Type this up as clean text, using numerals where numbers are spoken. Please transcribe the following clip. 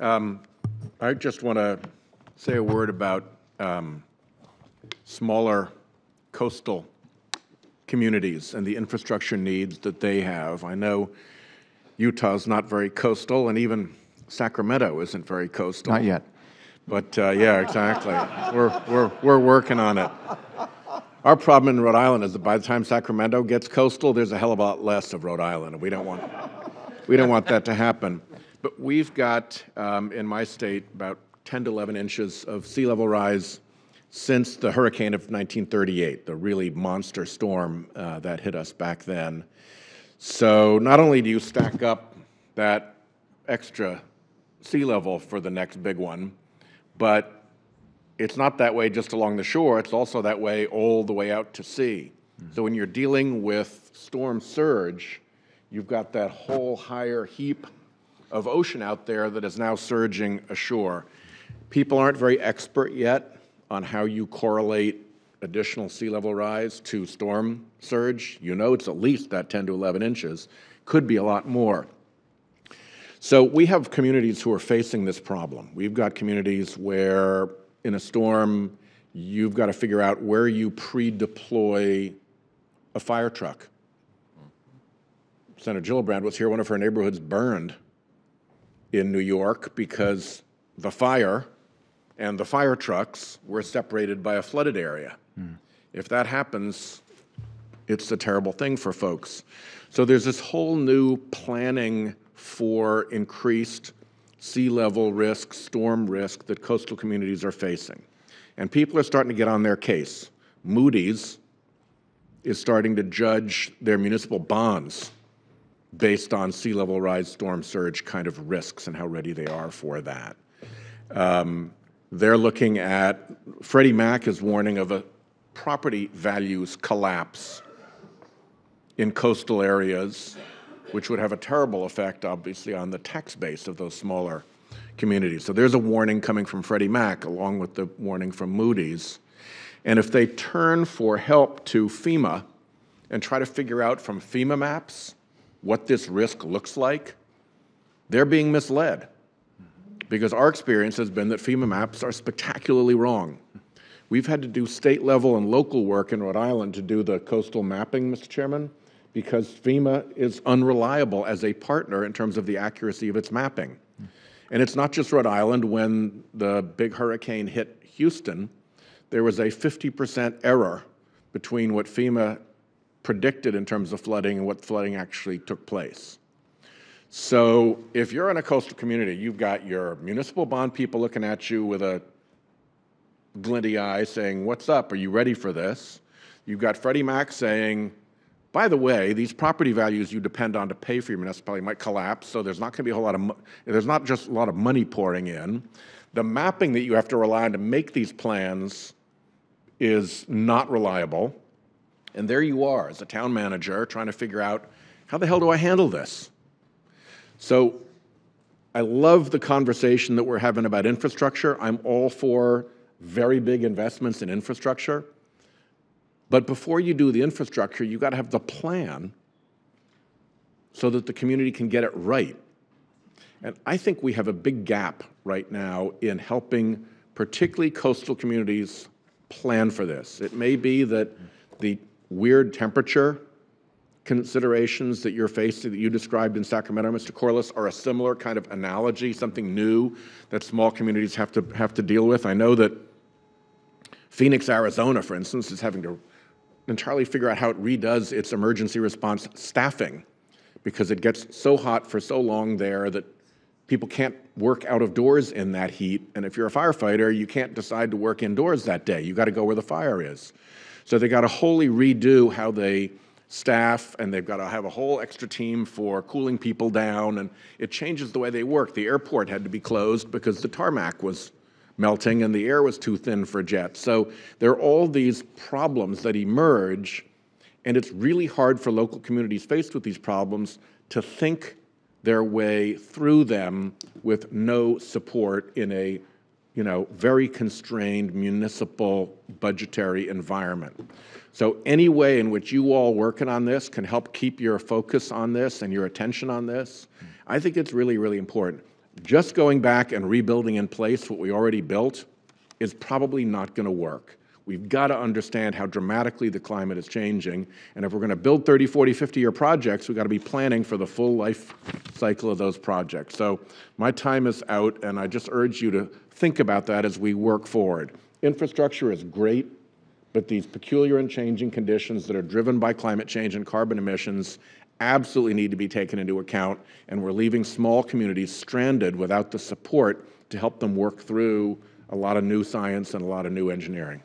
I just want to say a word about smaller coastal communities and the infrastructure needs that they have. I know Utah's not very coastal, and even Sacramento isn't very coastal. Not yet. But yeah, exactly. We're working on it. Our problem in Rhode Island is that by the time Sacramento gets coastal, there's a hell of a lot less of Rhode Island, and we don't want that to happen. But we've got in my state about 10 to 11 inches of sea level rise since the hurricane of 1938, the really monster storm that hit us back then. So not only do you stack up that extra sea level for the next big one, but it's not that way just along the shore, it's also that way all the way out to sea. So when you're dealing with storm surge, you've got that whole higher heap of ocean out there that is now surging ashore. People aren't very expert yet on how you correlate additional sea level rise to storm surge. You know it's at least that 10 to 11 inches, could be a lot more. So we have communities who are facing this problem. We've got communities where in a storm, you've got to figure out where you pre-deploy a fire truck. Senator Gillibrand was here, one of her neighborhoods burned in New York because the fire and the fire trucks were separated by a flooded area. If that happens, it's a terrible thing for folks. So there's this whole new planning for increased sea level risk, storm risk that coastal communities are facing. And people are starting to get on their case. Moody's is starting to judge their municipal bonds based on sea level rise, storm surge kind of risks and how ready they are for that. They're looking at, Freddie Mac is warning of a property values collapse in coastal areas, which would have a terrible effect, obviously, on the tax base of those smaller communities. So there's a warning coming from Freddie Mac, along with the warning from Moody's. And if they turn for help to FEMA and try to figure out from FEMA maps what this risk looks like, they're being misled. Because our experience has been that FEMA maps are spectacularly wrong. We've had to do state level and local work in Rhode Island to do the coastal mapping, Mr. Chairman, because FEMA is unreliable as a partner in terms of the accuracy of its mapping. And it's not just Rhode Island. When the big hurricane hit Houston, there was a 50% error between what FEMA predicted in terms of flooding and what flooding actually took place. So if you're in a coastal community, you've got your municipal bond people looking at you with a glinty eye saying, what's up, are you ready for this? You've got Freddie Mac saying, by the way, these property values you depend on to pay for your municipality might collapse, so there's not going to be a whole lot of, there's not just a lot of money pouring in. The mapping that you have to rely on to make these plans is not reliable. And there you are as a town manager trying to figure out, how the hell do I handle this? So I love the conversation that we're having about infrastructure. I'm all for very big investments in infrastructure. But before you do the infrastructure, you've got to have the plan so that the community can get it right. And I think we have a big gap right now in helping particularly coastal communities plan for this. It may be that the weird temperature considerations that you're facing, that you described in Sacramento, Mr. Corliss, are a similar kind of analogy, something new that small communities have to deal with. I know that Phoenix, Arizona, for instance, is having to entirely figure out how it redoes its emergency response staffing because it gets so hot for so long there that people can't work out of doors in that heat. And if you're a firefighter, you can't decide to work indoors that day. You got to go where the fire is. So they got to wholly redo how they staff, and they've got to have a whole extra team for cooling people down, and it changes the way they work. The airport had to be closed because the tarmac was melting and the air was too thin for jets. So there are all these problems that emerge, and it's really hard for local communities faced with these problems to think their way through them with no support in a very constrained municipal budgetary environment. So any way in which you all working on this can help keep your focus on this and your attention on this, I think it's really, really important. Just going back and rebuilding in place what we already built is probably not going to work. We've got to understand how dramatically the climate is changing, and if we're going to build 30, 40, 50-year projects, we've got to be planning for the full life cycle of those projects. So my time is out, and I just urge you to think about that as we work forward. Infrastructure is great, but these peculiar and changing conditions that are driven by climate change and carbon emissions absolutely need to be taken into account, and we're leaving small communities stranded without the support to help them work through a lot of new science and a lot of new engineering.